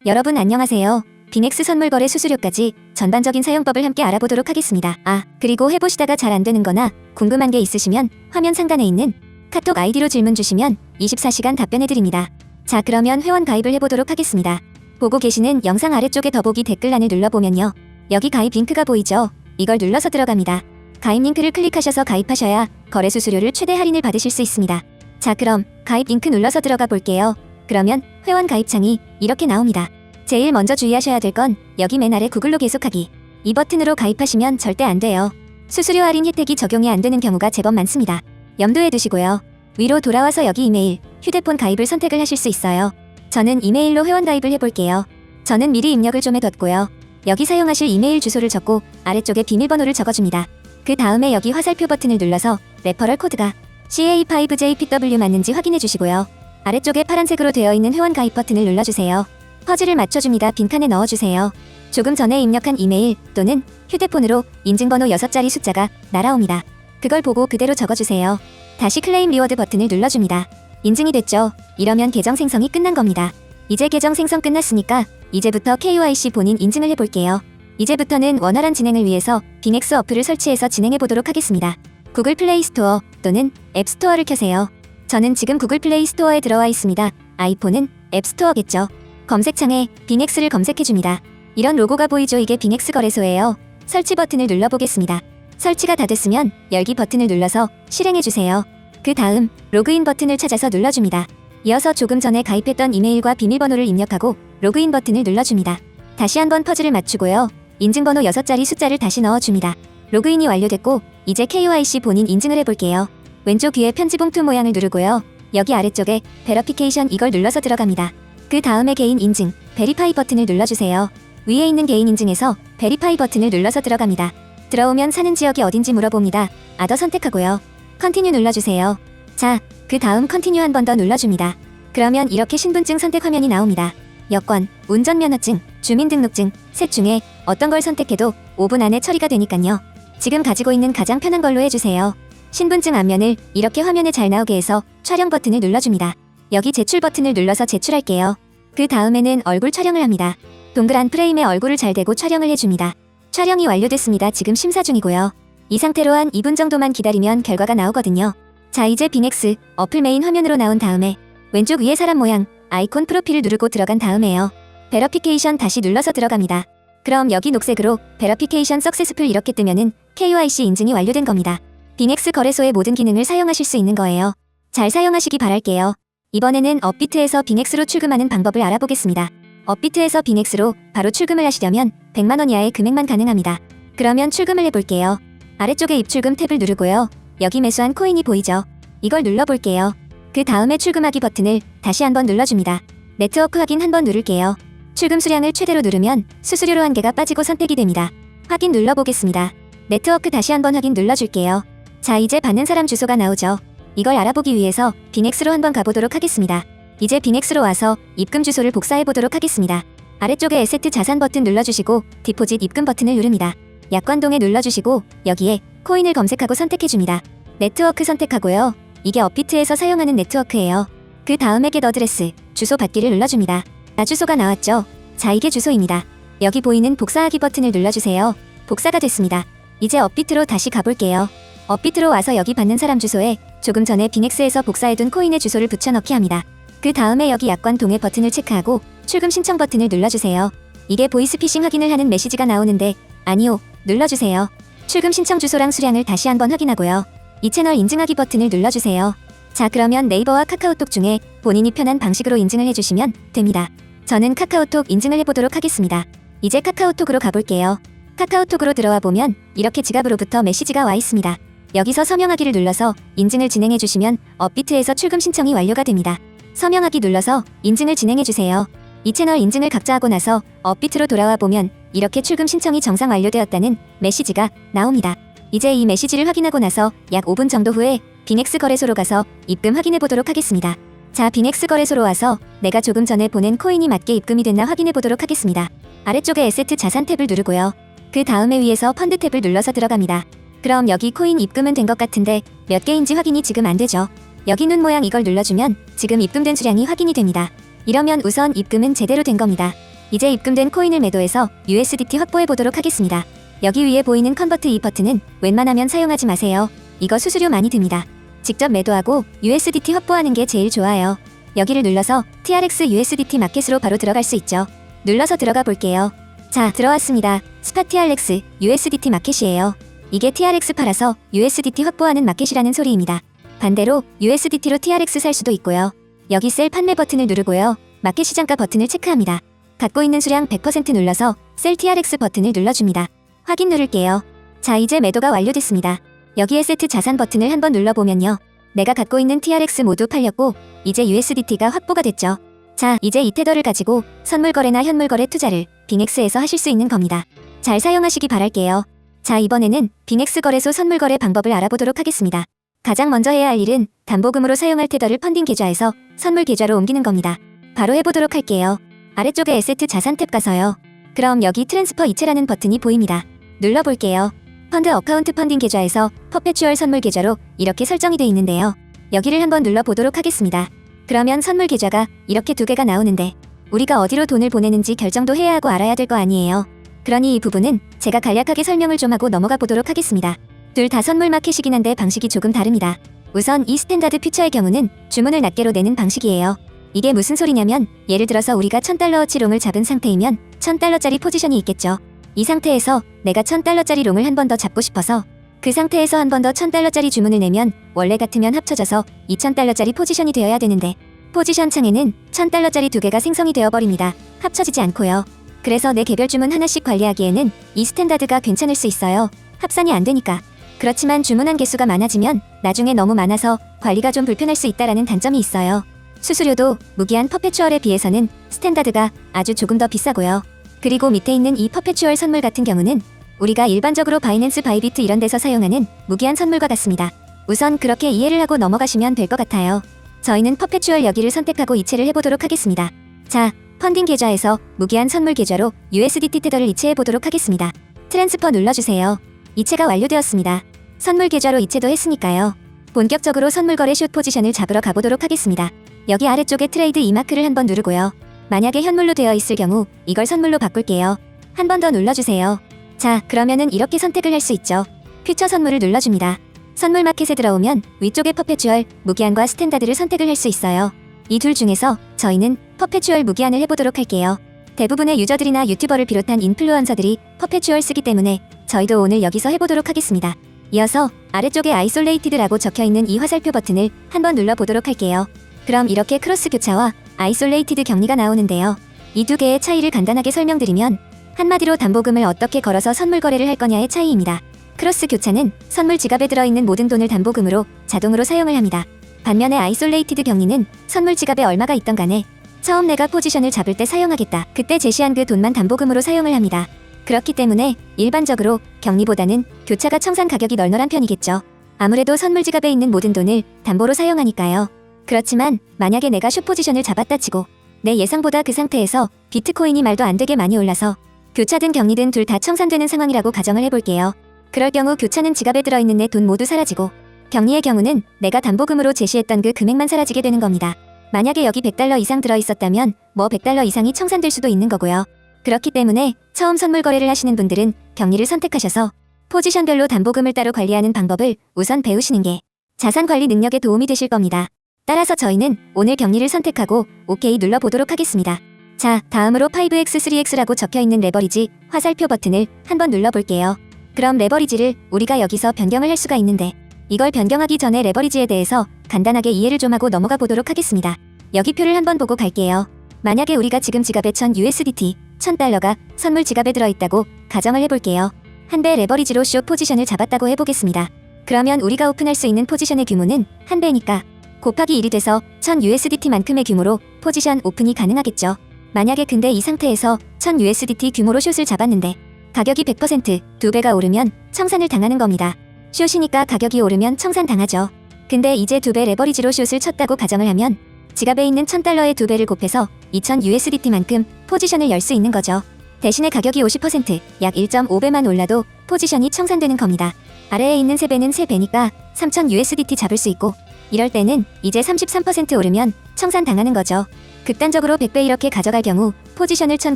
여러분 안녕하세요. 빙엑스 선물거래 수수료까지 전반적인 사용법을 함께 알아보도록 하겠습니다. 그리고 해보시다가 잘 안되는 거나 궁금한 게 있으시면 화면 상단에 있는 카톡 아이디로 질문 주시면 24시간 답변해드립니다. 자, 그러면 회원 가입을 해보도록 하겠습니다. 보고 계시는 영상 아래쪽에 더보기 댓글란을 눌러보면요, 여기 가입 링크가 보이죠? 이걸 눌러서 들어갑니다. 가입 링크를 클릭하셔서 가입하셔야 거래 수수료를 최대 할인을 받으실 수 있습니다. 자, 그럼 가입 링크 눌러서 들어가 볼게요. 그러면 회원 가입창이 이렇게 나옵니다. 제일 먼저 주의하셔야 될 건 여기 맨 아래 구글로 계속하기, 이 버튼으로 가입하시면 절대 안 돼요. 수수료 할인 혜택이 적용이 안 되는 경우가 제법 많습니다. 염두에 두시고요. 위로 돌아와서 여기 이메일, 휴대폰 가입을 선택을 하실 수 있어요. 저는 이메일로 회원 가입을 해볼게요. 저는 미리 입력을 좀 해뒀고요. 여기 사용하실 이메일 주소를 적고 아래쪽에 비밀번호를 적어줍니다. 그 다음에 여기 화살표 버튼을 눌러서 레퍼럴 코드가 CA5JPW 맞는지 확인해 주시고요. 아래쪽에 파란색으로 되어 있는 회원 가입 버튼을 눌러주세요. 퍼즐을 맞춰줍니다. 빈칸에 넣어주세요. 조금 전에 입력한 이메일 또는 휴대폰으로 인증번호 6자리 숫자가 날아옵니다. 그걸 보고 그대로 적어주세요. 다시 클레임 리워드 버튼을 눌러줍니다. 인증이 됐죠? 이러면 계정 생성이 끝난 겁니다. 이제 계정 생성 끝났으니까 이제부터 KYC 본인 인증을 해볼게요. 이제부터는 원활한 진행을 위해서 빙엑스 어플을 설치해서 진행해보도록 하겠습니다. 구글 플레이 스토어 또는 앱 스토어를 켜세요. 저는 지금 구글 플레이 스토어에 들어와 있습니다. 아이폰은 앱 스토어겠죠. 검색창에 빙엑스를 검색해줍니다. 이런 로고가 보이죠? 이게 빙엑스 거래소예요. 설치 버튼을 눌러보겠습니다. 설치가 다 됐으면 열기 버튼을 눌러서 실행해주세요. 그 다음 로그인 버튼을 찾아서 눌러줍니다. 이어서 조금 전에 가입했던 이메일과 비밀번호를 입력하고 로그인 버튼을 눌러줍니다. 다시 한번 퍼즐을 맞추고요. 인증번호 6자리 숫자를 다시 넣어줍니다. 로그인이 완료됐고 이제 KYC 본인 인증을 해볼게요. 왼쪽 위에 편지 봉투 모양을 누르고요. 여기 아래쪽에 베러피케이션 이걸 눌러서 들어갑니다. 그 다음에 개인 인증, 베리파이 버튼을 눌러주세요. 위에 있는 개인 인증에서 베리파이 버튼을 눌러서 들어갑니다. 들어오면 사는 지역이 어딘지 물어봅니다. 아더 선택하고요. 컨티뉴 눌러주세요. 자, 그 다음 컨티뉴 한 번 더 눌러줍니다. 그러면 이렇게 신분증 선택 화면이 나옵니다. 여권, 운전면허증, 주민등록증 셋 중에 어떤 걸 선택해도 5분 안에 처리가 되니깐요. 지금 가지고 있는 가장 편한 걸로 해주세요. 신분증 앞면을 이렇게 화면에 잘 나오게 해서 촬영 버튼을 눌러줍니다. 여기 제출 버튼을 눌러서 제출할게요. 그 다음에는 얼굴 촬영을 합니다. 동그란 프레임에 얼굴을 잘 대고 촬영을 해줍니다. 촬영이 완료됐습니다. 지금 심사 중이고요. 이 상태로 한 2분 정도만 기다리면 결과가 나오거든요. 자, 이제 빙엑스 어플 메인 화면으로 나온 다음에 왼쪽 위에 사람 모양 아이콘 프로필을 누르고 들어간 다음에요, 베러피케이션 다시 눌러서 들어갑니다. 그럼 여기 녹색으로 베러피케이션 석세스풀 이렇게 뜨면은 KYC 인증이 완료된 겁니다. 빙엑스 거래소의 모든 기능을 사용하실 수 있는 거예요. 잘 사용하시기 바랄게요. 이번에는 업비트에서 빙엑스로 출금하는 방법을 알아보겠습니다. 업비트에서 빙엑스로 바로 출금을 하시려면 100만원 이하의 금액만 가능합니다. 그러면 출금을 해볼게요. 아래쪽에 입출금 탭을 누르고요. 여기 매수한 코인이 보이죠? 이걸 눌러볼게요. 그 다음에 출금하기 버튼을 다시 한번 눌러줍니다. 네트워크 확인 한번 누를게요. 출금 수량을 최대로 누르면 수수료로 한 개가 빠지고 선택이 됩니다. 확인 눌러보겠습니다. 네트워크 다시 한번 확인 눌러줄게요. 자, 이제 받는 사람 주소가 나오죠? 이걸 알아보기 위해서 빙엑스로 한번 가보도록 하겠습니다. 이제 빙엑스로 와서 입금 주소를 복사해보도록 하겠습니다. 아래쪽에 에세트 자산 버튼 눌러주시고 디포짓 입금 버튼을 누릅니다. 약관동에 눌러주시고 여기에 코인을 검색하고 선택해줍니다. 네트워크 선택하고요. 이게 업비트에서 사용하는 네트워크예요. 그 다음에 겟 어드레스, 주소 받기를 눌러줍니다. 주소가 나왔죠? 자, 이게 주소입니다. 여기 보이는 복사하기 버튼을 눌러주세요. 복사가 됐습니다. 이제 업비트로 다시 가볼게요. 업비트로 와서 여기 받는 사람 주소에 조금 전에 빙엑스에서 복사해둔 코인의 주소를 붙여넣기 합니다. 그 다음에 여기 약관 동의 버튼을 체크하고 출금 신청 버튼을 눌러주세요. 이게 보이스피싱 확인을 하는 메시지가 나오는데 아니요, 눌러주세요. 출금 신청 주소랑 수량을 다시 한번 확인하고요. 이 채널 인증하기 버튼을 눌러주세요. 자, 그러면 네이버와 카카오톡 중에 본인이 편한 방식으로 인증을 해주시면 됩니다. 저는 카카오톡 인증을 해보도록 하겠습니다. 이제 카카오톡으로 가볼게요. 카카오톡으로 들어와 보면 이렇게 지갑으로부터 메시지가 와 있습니다. 여기서 서명하기를 눌러서 인증을 진행해주시면 업비트에서 출금 신청이 완료가 됩니다. 서명하기 눌러서 인증을 진행해주세요. 이 채널 인증을 각자 하고 나서 업비트로 돌아와 보면 이렇게 출금 신청이 정상 완료되었다는 메시지가 나옵니다. 이제 이 메시지를 확인하고 나서 약 5분 정도 후에 빙엑스 거래소로 가서 입금 확인해보도록 하겠습니다. 자, 빙엑스 거래소로 와서 내가 조금 전에 보낸 코인이 맞게 입금이 됐나 확인해보도록 하겠습니다. 아래쪽에 에세트 자산 탭을 누르고요. 그 다음에 위에서 펀드 탭을 눌러서 들어갑니다. 그럼 여기 코인 입금은 된 것 같은데 몇 개인지 확인이 지금 안 되죠? 여기 눈 모양 이걸 눌러주면 지금 입금된 수량이 확인이 됩니다. 이러면 우선 입금은 제대로 된 겁니다. 이제 입금된 코인을 매도해서 USDT 확보해 보도록 하겠습니다. 여기 위에 보이는 컨버트 이 버튼은 웬만하면 사용하지 마세요. 이거 수수료 많이 듭니다. 직접 매도하고 USDT 확보하는 게 제일 좋아요. 여기를 눌러서 TRX USDT 마켓으로 바로 들어갈 수 있죠. 눌러서 들어가 볼게요. 자, 들어왔습니다. 스팟 TRX USDT 마켓이에요. 이게 TRX 팔아서 USDT 확보하는 마켓이라는 소리입니다. 반대로 USDT로 TRX 살 수도 있고요. 여기 셀 판매 버튼을 누르고요. 마켓 시장가 버튼을 체크합니다. 갖고 있는 수량 100% 눌러서 셀 TRX 버튼을 눌러줍니다. 확인 누를게요. 자, 이제 매도가 완료됐습니다. 여기에 세트 자산 버튼을 한번 눌러보면요. 내가 갖고 있는 TRX 모두 팔렸고 이제 USDT가 확보가 됐죠. 자, 이제 이 테더를 가지고 선물 거래나 현물 거래 투자를 빙엑스에서 하실 수 있는 겁니다. 잘 사용하시기 바랄게요. 자, 이번에는 빙엑스 거래소 선물 거래 방법을 알아보도록 하겠습니다. 가장 먼저 해야 할 일은 담보금으로 사용할 테더를 펀딩 계좌에서 선물 계좌로 옮기는 겁니다. 바로 해보도록 할게요. 아래쪽에 에세트 자산 탭 가서요. 그럼 여기 트랜스퍼 이체라는 버튼이 보입니다. 눌러볼게요. 펀드 어카운트 펀딩 계좌에서 퍼페추얼 선물 계좌로 이렇게 설정이 돼 있는데요. 여기를 한번 눌러보도록 하겠습니다. 그러면 선물 계좌가 이렇게 두 개가 나오는데 우리가 어디로 돈을 보내는지 결정도 해야 하고 알아야 될 거 아니에요. 그러니 이 부분은 제가 간략하게 설명을 좀 하고 넘어가 보도록 하겠습니다. 둘 다 선물 마켓이긴 한데 방식이 조금 다릅니다. 우선 이 스탠다드 퓨처의 경우는 주문을 낱개로 내는 방식이에요. 이게 무슨 소리냐면 예를 들어서 우리가 1000달러어치 롱을 잡은 상태이면 1000달러짜리 포지션이 있겠죠. 이 상태에서 내가 1000달러짜리 롱을 한 번 더 잡고 싶어서 그 상태에서 한 번 더 1000달러짜리 주문을 내면 원래 같으면 합쳐져서 2000달러짜리 포지션이 되어야 되는데 포지션 창에는 1000달러짜리 두 개가 생성이 되어버립니다. 합쳐지지 않고요. 그래서 내 개별 주문 하나씩 관리하기에는 이 스탠다드가 괜찮을 수 있어요. 합산이 안 되니까. 그렇지만 주문한 개수가 많아지면 나중에 너무 많아서 관리가 좀 불편할 수 있다라는 단점이 있어요. 수수료도 무기한 퍼페추얼에 비해서는 스탠다드가 아주 조금 더 비싸고요. 그리고 밑에 있는 이 퍼페추얼 선물 같은 경우는 우리가 일반적으로 바이낸스 바이비트 이런 데서 사용하는 무기한 선물과 같습니다. 우선 그렇게 이해를 하고 넘어가시면 될 것 같아요. 저희는 퍼페추얼 여기를 선택하고 이체를 해보도록 하겠습니다. 자, 펀딩 계좌에서 무기한 선물 계좌로 USDT 테더를 이체해보도록 하겠습니다. 트랜스퍼 눌러주세요. 이체가 완료되었습니다. 선물 계좌로 이체도 했으니까요. 본격적으로 선물 거래 숏 포지션을 잡으러 가보도록 하겠습니다. 여기 아래쪽에 트레이드 이 마크를 한번 누르고요. 만약에 현물로 되어 있을 경우 이걸 선물로 바꿀게요. 한 번 더 눌러주세요. 자, 그러면은 이렇게 선택을 할 수 있죠. 퓨처 선물을 눌러줍니다. 선물 마켓에 들어오면 위쪽에 퍼페추얼, 무기한과 스탠다드를 선택을 할 수 있어요. 이 둘 중에서 저희는 퍼페추얼 무기한을 해보도록 할게요. 대부분의 유저들이나 유튜버를 비롯한 인플루언서들이 퍼페추얼 쓰기 때문에 저희도 오늘 여기서 해보도록 하겠습니다. 이어서 아래쪽에 아이솔레이티드라고 적혀있는 이 화살표 버튼을 한번 눌러보도록 할게요. 그럼 이렇게 크로스 교차와 아이솔레이티드 격리가 나오는데요. 이 두 개의 차이를 간단하게 설명드리면 한마디로 담보금을 어떻게 걸어서 선물 거래를 할 거냐의 차이입니다. 크로스 교차는 선물 지갑에 들어있는 모든 돈을 담보금으로 자동으로 사용을 합니다. 반면에 아이솔레이티드 격리는 선물 지갑에 얼마가 있던 간에 처음 내가 포지션을 잡을 때 사용하겠다. 그때 제시한 그 돈만 담보금으로 사용을 합니다. 그렇기 때문에 일반적으로 격리보다는 교차가 청산 가격이 널널한 편이겠죠. 아무래도 선물 지갑에 있는 모든 돈을 담보로 사용하니까요. 그렇지만 만약에 내가 숏 포지션을 잡았다 치고 내 예상보다 그 상태에서 비트코인이 말도 안 되게 많이 올라서 교차든 격리든 둘 다 청산되는 상황이라고 가정을 해볼게요. 그럴 경우 교차는 지갑에 들어있는 내 돈 모두 사라지고 격리의 경우는 내가 담보금으로 제시했던 그 금액만 사라지게 되는 겁니다. 만약에 여기 100달러 이상 들어있었다면 뭐 100달러 이상이 청산될 수도 있는 거고요. 그렇기 때문에 처음 선물 거래를 하시는 분들은 격리를 선택하셔서 포지션별로 담보금을 따로 관리하는 방법을 우선 배우시는 게 자산 관리 능력에 도움이 되실 겁니다. 따라서 저희는 오늘 격리를 선택하고 OK 눌러보도록 하겠습니다. 자, 다음으로 5X3X라고 적혀있는 레버리지 화살표 버튼을 한번 눌러볼게요. 그럼 레버리지를 우리가 여기서 변경을 할 수가 있는데 이걸 변경하기 전에 레버리지에 대해서 간단하게 이해를 좀 하고 넘어가 보도록 하겠습니다. 여기 표를 한번 보고 갈게요. 만약에 우리가 지금 지갑에 1000 USDT, 1000달러가 선물 지갑에 들어있다고 가정을 해볼게요. 한 배 레버리지로 숏 포지션을 잡았다고 해보겠습니다. 그러면 우리가 오픈할 수 있는 포지션의 규모는 한 배니까 곱하기 1이 돼서 1000 USDT만큼의 규모로 포지션 오픈이 가능하겠죠. 만약에 근데 이 상태에서 1000 USDT 규모로 숏을 잡았는데 가격이 100% 두 배가 오르면 청산을 당하는 겁니다. 숏이니까 가격이 오르면 청산당하죠. 근데 이제 두 배 레버리지로 숏을 쳤다고 가정을 하면 지갑에 있는 1000달러의 두 배를 곱해서 2000 USDT만큼 포지션을 열 수 있는 거죠. 대신에 가격이 50%, 약 1.5배만 올라도 포지션이 청산되는 겁니다. 아래에 있는 3배는 3배니까 3000 USDT 잡을 수 있고 이럴 때는 이제 33% 오르면 청산당하는 거죠. 극단적으로 100배 이렇게 가져갈 경우 포지션을 1000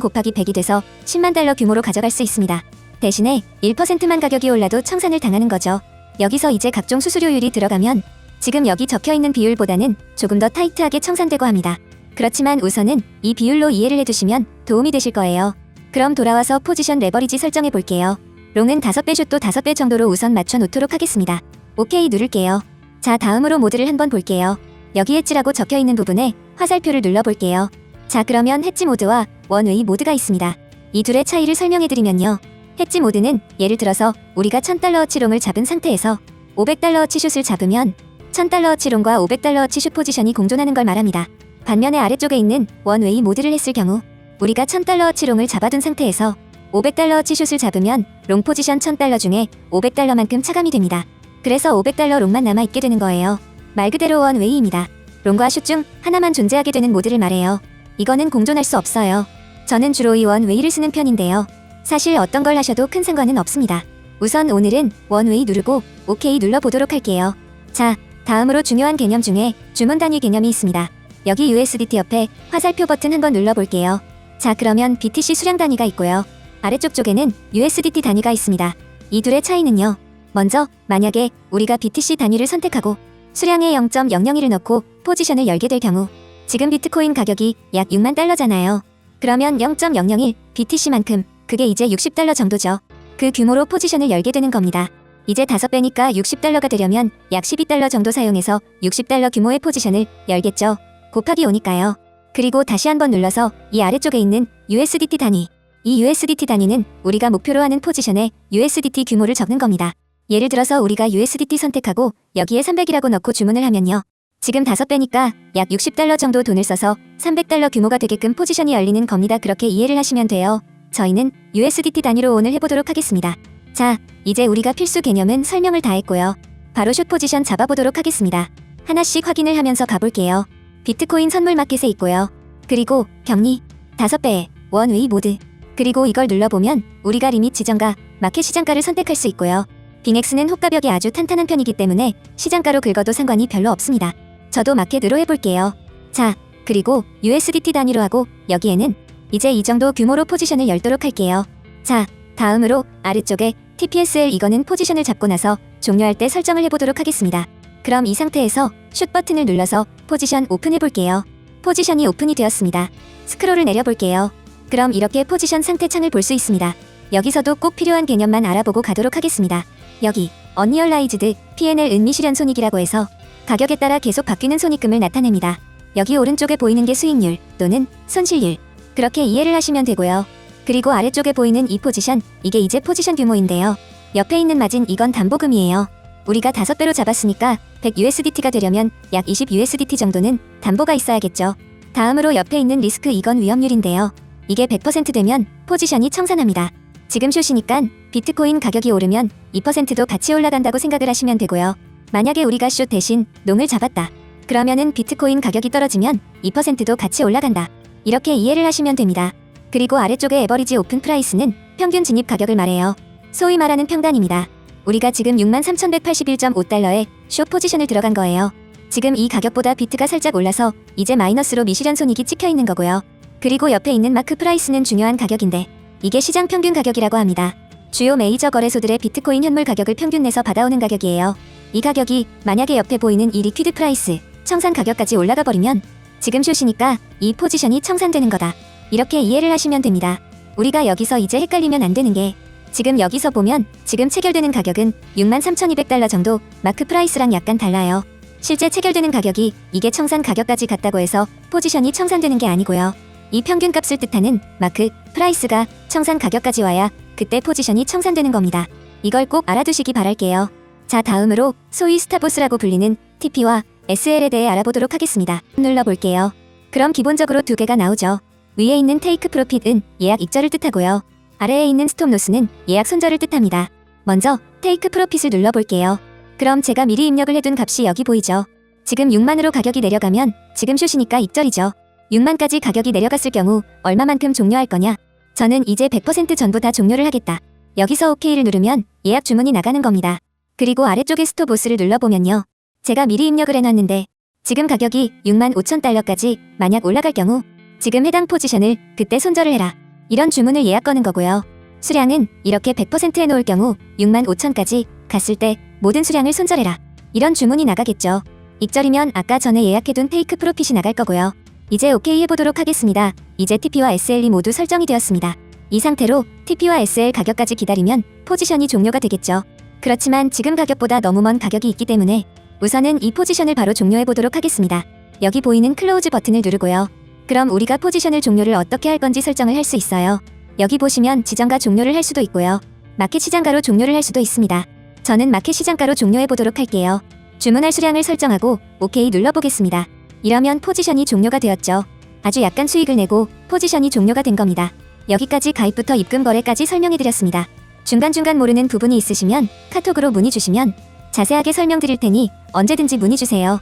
곱하기 100이 돼서 10만 달러 규모로 가져갈 수 있습니다. 대신에 1%만 가격이 올라도 청산을 당하는 거죠. 여기서 이제 각종 수수료율이 들어가면 지금 여기 적혀있는 비율보다는 조금 더 타이트하게 청산되고 합니다. 그렇지만 우선은 이 비율로 이해를 해두시면 도움이 되실 거예요. 그럼 돌아와서 포지션 레버리지 설정해 볼게요. 롱은 5배, 숏도 5배 정도로 우선 맞춰 놓도록 하겠습니다. 오케이 누를게요. 자, 다음으로 모드를 한번 볼게요. 여기 엣지라고 적혀있는 부분에 화살표를 눌러볼게요. 자, 그러면 해지 모드와 원웨이 모드가 있습니다. 이 둘의 차이를 설명해드리면요. 해지 모드는 예를 들어서 우리가 1000달러어치 롱을 잡은 상태에서 500달러어치 숏을 잡으면 1000달러어치 롱과 500달러어치 숏 포지션이 공존하는 걸 말합니다. 반면에 아래쪽에 있는 원웨이 모드를 했을 경우 우리가 1000달러어치 롱을 잡아둔 상태에서 500달러어치 숏을 잡으면 롱 포지션 1000달러 중에 500달러만큼 차감이 됩니다. 그래서 500달러 롱만 남아있게 되는 거예요. 말 그대로 원웨이입니다. 롱과 숏 중 하나만 존재하게 되는 모드를 말해요. 이거는 공존할 수 없어요. 저는 주로 이 원웨이를 쓰는 편인데요. 사실 어떤 걸 하셔도 큰 상관은 없습니다. 우선 오늘은 원웨이 누르고 오케이 눌러보도록 할게요. 자, 다음으로 중요한 개념 중에 주문 단위 개념이 있습니다. 여기 USDT 옆에 화살표 버튼 한번 눌러볼게요. 자, 그러면 BTC 수량 단위가 있고요. 아래쪽 쪽에는 USDT 단위가 있습니다. 이 둘의 차이는요. 먼저 만약에 우리가 BTC 단위를 선택하고 수량에 0.001을 넣고 포지션을 열게 될 경우 지금 비트코인 가격이 약 6만 달러잖아요. 그러면 0.001 BTC만큼 그게 이제 60달러 정도죠. 그 규모로 포지션을 열게 되는 겁니다. 이제 5배니까 60달러가 되려면 약 12달러 정도 사용해서 60달러 규모의 포지션을 열겠죠. 곱하기 5니까요. 그리고 다시 한번 눌러서 이 아래쪽에 있는 USDT 단위. 이 USDT 단위는 우리가 목표로 하는 포지션의 USDT 규모를 적는 겁니다. 예를 들어서 우리가 USDT 선택하고 여기에 300이라고 넣고 주문을 하면요. 지금 5배니까 약 60달러 정도 돈을 써서 300달러 규모가 되게끔 포지션이 열리는 겁니다. 그렇게 이해를 하시면 돼요. 저희는 USDT 단위로 오늘 해보도록 하겠습니다. 자, 이제 우리가 필수 개념은 설명을 다 했고요. 바로 숏 포지션 잡아보도록 하겠습니다. 하나씩 확인을 하면서 가볼게요. 비트코인 선물 마켓에 있고요. 그리고 격리 5배의 원웨이 모드. 그리고 이걸 눌러보면 우리가 리밋 지정과 마켓 시장가를 선택할 수 있고요. 빙엑스는 호가벽이 아주 탄탄한 편이기 때문에 시장가로 긁어도 상관이 별로 없습니다. 저도 마켓으로 해볼게요. 자, 그리고 USDT 단위로 하고 여기에는 이제 이 정도 규모로 포지션을 열도록 할게요. 자, 다음으로 아래쪽에 TPSL 이거는 포지션을 잡고 나서 종료할 때 설정을 해보도록 하겠습니다. 그럼 이 상태에서 슛 버튼을 눌러서 포지션 오픈해볼게요. 포지션이 오픈이 되었습니다. 스크롤을 내려볼게요. 그럼 이렇게 포지션 상태 창을 볼 수 있습니다. 여기서도 꼭 필요한 개념만 알아보고 가도록 하겠습니다. 여기 언리얼라이즈드 PNL 은미실현 손익이라고 해서 가격에 따라 계속 바뀌는 손익금을 나타냅니다. 여기 오른쪽에 보이는 게 수익률 또는 손실률. 그렇게 이해를 하시면 되고요. 그리고 아래쪽에 보이는 이 포지션, 이게 이제 포지션 규모인데요. 옆에 있는 마진 이건 담보금이에요. 우리가 5배로 잡았으니까 100USDT가 되려면 약 20USDT 정도는 담보가 있어야겠죠. 다음으로 옆에 있는 리스크 이건 위험률인데요. 이게 100% 되면 포지션이 청산합니다. 지금 숏이니까 비트코인 가격이 오르면 2%도 같이 올라간다고 생각을 하시면 되고요. 만약에 우리가 숏 대신 롱을 잡았다. 그러면은 비트코인 가격이 떨어지면 2%도 같이 올라간다. 이렇게 이해를 하시면 됩니다. 그리고 아래쪽에 에버리지 오픈 프라이스는 평균 진입 가격을 말해요. 소위 말하는 평단입니다. 우리가 지금 63,381.5달러에 숏 포지션을 들어간 거예요. 지금 이 가격보다 비트가 살짝 올라서 이제 마이너스로 미실현 손익이 찍혀 있는 거고요. 그리고 옆에 있는 마크 프라이스는 중요한 가격인데 이게 시장 평균 가격이라고 합니다. 주요 메이저 거래소들의 비트코인 현물 가격을 평균 내서 받아오는 가격이에요. 이 가격이 만약에 옆에 보이는 이 리퀴드 프라이스, 청산 가격까지 올라가 버리면 지금 숏이니까 이 포지션이 청산되는 거다. 이렇게 이해를 하시면 됩니다. 우리가 여기서 이제 헷갈리면 안 되는 게 지금 여기서 보면 지금 체결되는 가격은 63,200달러 정도 마크 프라이스랑 약간 달라요. 실제 체결되는 가격이 이게 청산 가격까지 같다고 해서 포지션이 청산되는 게 아니고요. 이 평균값을 뜻하는 마크 프라이스가 청산 가격까지 와야 그때 포지션이 청산되는 겁니다. 이걸 꼭 알아두시기 바랄게요. 자, 다음으로 소위 스탑로스라고 불리는 TP와 SL에 대해 알아보도록 하겠습니다. 눌러볼게요. 그럼 기본적으로 두 개가 나오죠. 위에 있는 테이크 프로핏은 예약 익절을 뜻하고요. 아래에 있는 스톱로스는 예약 손절을 뜻합니다. 먼저 테이크 프로핏을 눌러볼게요. 그럼 제가 미리 입력을 해둔 값이 여기 보이죠. 지금 6만으로 가격이 내려가면 지금 숏이니까 익절이죠. 6만까지 가격이 내려갔을 경우 얼마만큼 종료할 거냐? 저는 이제 100% 전부 다 종료를 하겠다. 여기서 OK를 누르면 예약 주문이 나가는 겁니다. 그리고 아래쪽에 스톱로스를 눌러보면요. 제가 미리 입력을 해놨는데 지금 가격이 65,000달러까지 만약 올라갈 경우 지금 해당 포지션을 그때 손절을 해라. 이런 주문을 예약 거는 거고요. 수량은 이렇게 100% 해놓을 경우 65,000까지 갔을 때 모든 수량을 손절해라. 이런 주문이 나가겠죠. 익절이면 아까 전에 예약해둔 테이크 프로핏이 나갈 거고요. 이제 오케이 해보도록 하겠습니다. 이제 TP와 SL이 모두 설정이 되었습니다. 이 상태로 TP와 SL 가격까지 기다리면 포지션이 종료가 되겠죠. 그렇지만 지금 가격보다 너무 먼 가격이 있기 때문에 우선은 이 포지션을 바로 종료해보도록 하겠습니다. 여기 보이는 클로우즈 버튼을 누르고요. 그럼 우리가 포지션을 종료를 어떻게 할 건지 설정을 할 수 있어요. 여기 보시면 지정가 종료를 할 수도 있고요. 마켓 시장가로 종료를 할 수도 있습니다. 저는 마켓 시장가로 종료해보도록 할게요. 주문할 수량을 설정하고 오케이 눌러보겠습니다. 이러면 포지션이 종료가 되었죠. 아주 약간 수익을 내고 포지션이 종료가 된 겁니다. 여기까지 가입부터 입금 거래까지 설명해드렸습니다. 중간중간 모르는 부분이 있으시면 카톡으로 문의 주시면 자세하게 설명드릴 테니 언제든지 문의 주세요.